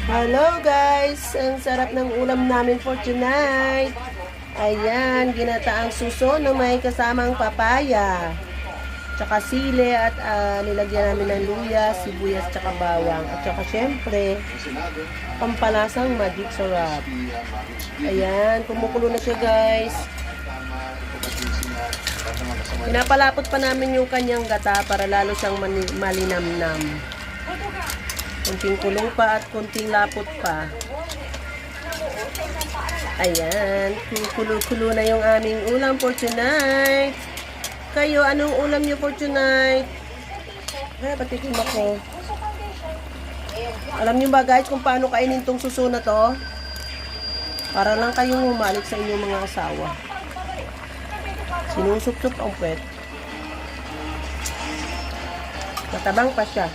Hello guys! Ang sarap ng ulam namin for tonight. Ayan, ginataang suso na may kasamang papaya. Tsaka sili at nilagyan namin ng luya, sibuyas, tsaka bawang. At tsaka syempre, pampalasang magic sarap. Ayan, kumukulo na siya guys. Pinapalapot pa namin yung kanyang gata para lalo siyang malinamnam. Kunting kulong pa at kunting lapot pa. Ayan, kulo-kulo na yung aming ulam for tonight. Kayo, anong ulam niyo for tonight? Ay, patikim ako. Alam niyo ba guys kung paano kainin tong suso na to? Para lang kayong humalik sa inyong mga asawa. Sinusup-sup ang puwet. Matabang pa siya.